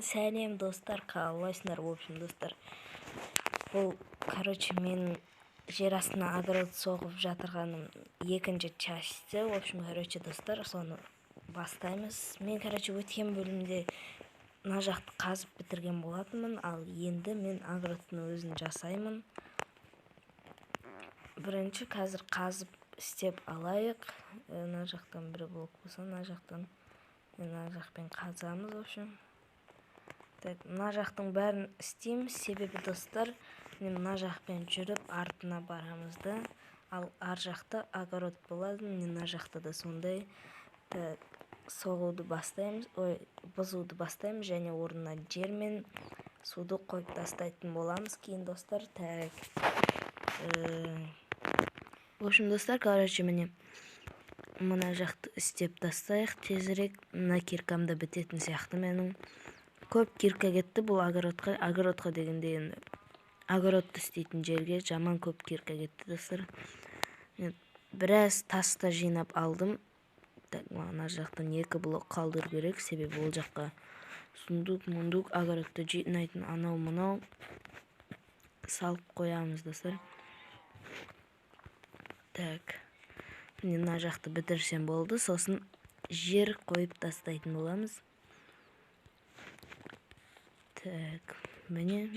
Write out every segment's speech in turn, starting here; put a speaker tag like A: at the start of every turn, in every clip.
A: Сәлем достар, қалайсыңдар? В общем, достар, бұл, мен жер астына огород соғып жатырғаным екінші часті. В общем, достар, соны бастаймыз. Мен, өткен бөлімде мына жақты қазып бітірген болатынмын, ал енді мен огородтың өзін жасаймын. Бірінші қазір қазып істеп алайық. Мына жақтан бір блок болса, мына жақтан мына жақпен қазамыз, в общем. Мына жақтың бәрін істейміз, себебі достар, мына жақпен жүріп артына барамызды, ал ар жақта огород болады. Мына жақта да сондай соғуды бастаймыз, бұзуды бастаймыз, және орнына жер мен суды қойып тастайтын боламыз кейін достар. В общем, достар, міне мына жақты істеп тастайық тезірек. Мына киркамда бітетін сияқты менің. Көп кирка кетті бұл огородқа дегенде, енді огородты істейтін жерге жаман көп кирка кетті достар. Біраз таста жинап алдым. Мына жақтан 2 блок қалдыру керек, себебі ол жаққа сундук огородты жинайтын анау-мынау салып қоямыз достар. Мына жақты бітірсем болды, сосын жер қойып тастайтын боламыз. Міне.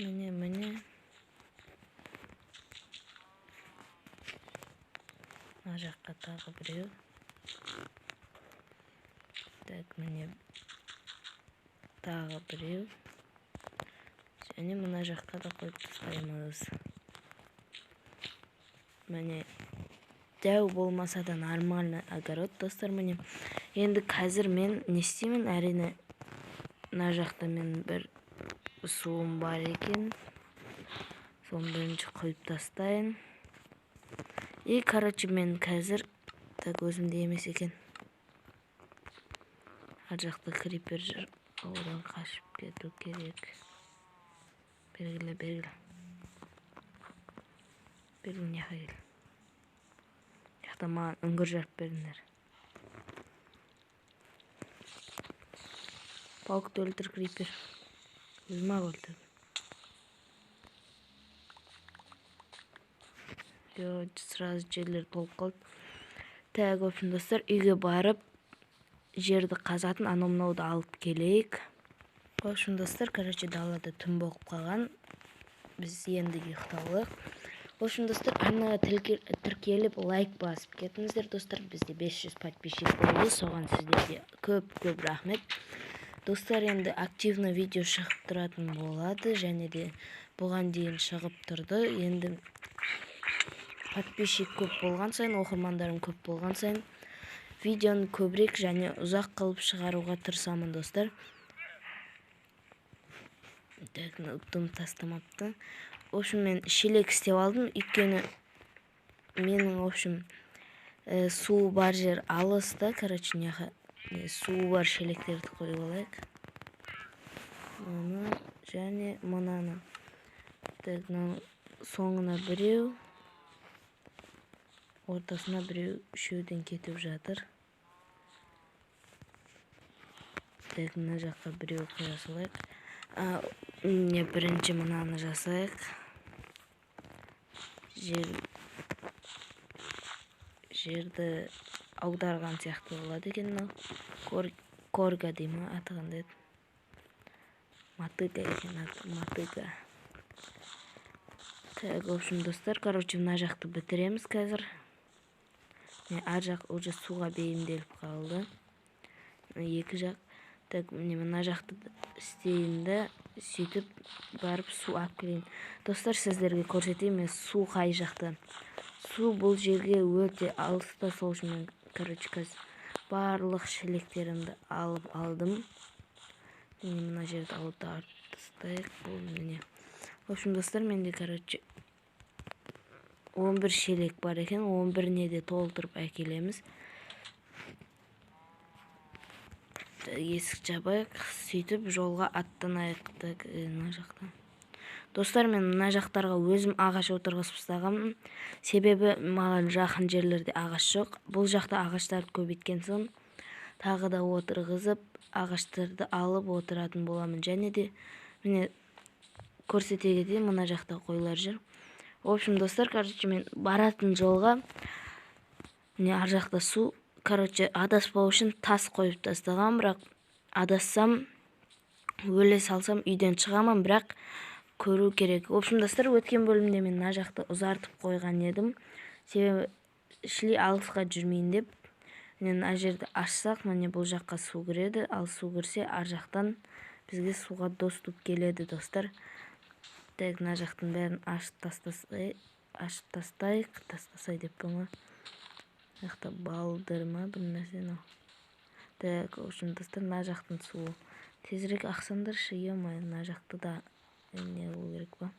A: Мына жаққа тағы біреу. Міне тағы біреу. Және мына жаққа да қойып тастаймыз. Міне дәу болмаса да нормальный огород достар. Міне енді қазір мен не істеймін? Әрине мына жақта мен бір суым бар екен, соны бірінші қойып тастайын. Мен қазір өзімде емес екен. Ар жақта крипер жүр, одан қашып кету керек. Белгілі. Неға кел. Жақта маған үңгір жарып беріңдер. Пауқты өлтір, крипер. Өзім-ақ өлтірдім. Сразу жерлер толып қалды. В общем, достар, үйге барып, жерді қазатын анау-мынауды алып келейік. В общем, достар, далада түн болып қалған. Біз енді ұйықталық. В общем, достар, арнаға тіркеліп лайк басып кетіңіздер, достар. Бізде 500 подписчик болды. Соған сіздерге көп рахмет. Достар, енді активно видео шығып тұратын болады, және де бұған дейін шығып тұрды. Енді подписчик көп болған сайын, оқырмандарым көп болған сайын, видеоны көбірек және ұзақ қылып шығаруға тырысамын достар. Ұттым тастамапты. В общем, мен шелек істеп алдым, өйткені менің, в общем, су бар жер алыста, су бар шелектерді қойып алайық. Мұны және мұнаны. Соңына біреу, ортасына біреу, үшеуден кетіп жатыр. Мына жаққа біреу қоя салайық. Бірінші мұнаны жасайық. Жерді аударған сияқты болады екен. Корга деймі атығанда еді. Матыга екен аты, матыга. В общем, достар, мына жақты бітіреміз қазір. Ар жақ уже суға бейімделіп қалды. Екі жақ. Мына жақты істейінді, сөйтіп барып су алып келейін. Достар, сіздерге көрсетейін, мен су қай жақты. Су бұл жерге өте алыста, сол үшін мен барлық шелектерімді алып алдым. Мына жерді аударып тастайық. В общем, достар, менде 11 шелек бар екен, 11-не де толтырып әкелеміз. Есік жабайық, сөйтіп жолға аттанайық. Мына жақтан. Достар, мен мына жақтарға өзім ағаш отырғызып тастағанмын, себебі маған жақын жерлерде ағаш жоқ. Бұл жақта ағаштарды көбейткен соң тағы да отырғызып ағаштарды алып отыратын боламын. Және де міне көрсете кетейін, мына жақта қойлар жүр. В общем, достар, короче, мен баратын жолға міне ар жақта су, короче, адаспау үшін тас қойып тастаған, бірақ адассам, өле салсам үйден шығамын, бірақ көру керек. В общем, достар, өткен бөлімде мен мына жақты ұзартып қойған едім. Себебі шли алысқа жүрмейін деп. Мына жерді ашсақ, міне бұл жаққа су кіреді, ал су кірсе ар жақтан бізге суға доступ келеді, достар. Так, мына жақтың бәрін ашып тастасай деп бұны. Жақта балдырма бір нәрсені. Так, в общем, достар, мына жақтың суы тезірек ақсандар шыйымай, мына жақты да не болу керек па?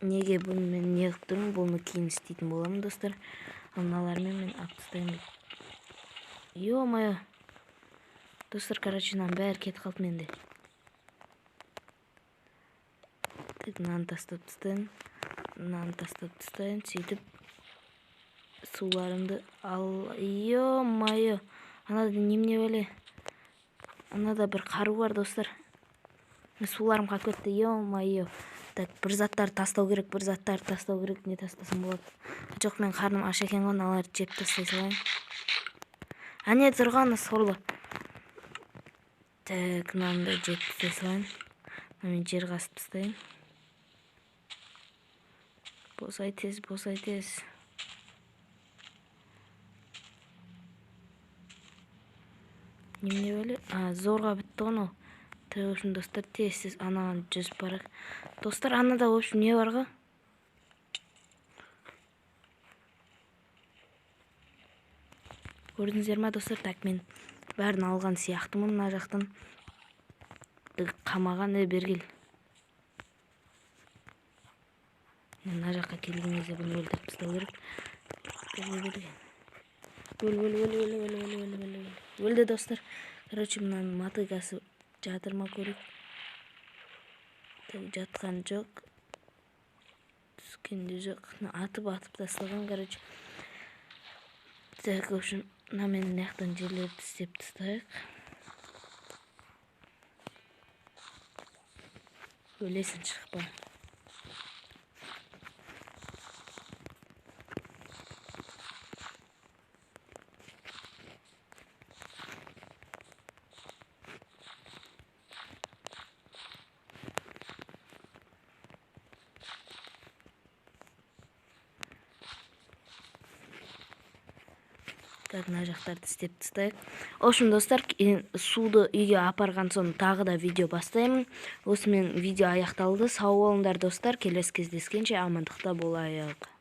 A: Неге бұны мен не қылып тұрмын? Бұны кейін істейтін боламын, достар. Мыналармен мен алып тастаймын. Ё-моё. Достар, короче, мынаның бәрі кетіп қалды менде. Так, мынаны тастап тастайын. Сөйтіп суларымды ал. Ё-моё. Анада немене бәле? Анада бір қару бар, достар. Суларым қалып кетті. Ё-моё. Так, бір заттар тастау керек. Не тастасам болады? Жоқ, мен қарным аш екен ғой, аналарды жеп тастай салайын. Әне тұрғаны сорлы. Так, мынаны да жеп тастай салайын. Мен жер қазып тастайын. Босай тез. Немене бәле? Зорға бітті ғана. Так, в общем, достар, тез анаған жүзіп барақ. Достар, анада, в общем, не барға? Көрдіңіздер ма, достар? Так, мен бәрін алған сияқтымын мына жақтан. Қамаған бергел. Мына жаққа келген кезде бұны өлтіріп тастау керек. Өлді, достар. Короче, мынаның мотыгасы жатыр ма көрейік. Жатқан жоқ. Түскенде жоқ. Атып тастаған, короче. Так, в общем, мына мен мынаяқтан жерлерді істеп тастайық. Өлесін шықпа. Так, мына жақтарды істеп тастайық. В общем, достар, суды үйге апарған соң тағы да видео бастаймын. Осымен видео аяқталды. Сау болыңдар, достар. Келесі кездескенше амандықта болайық.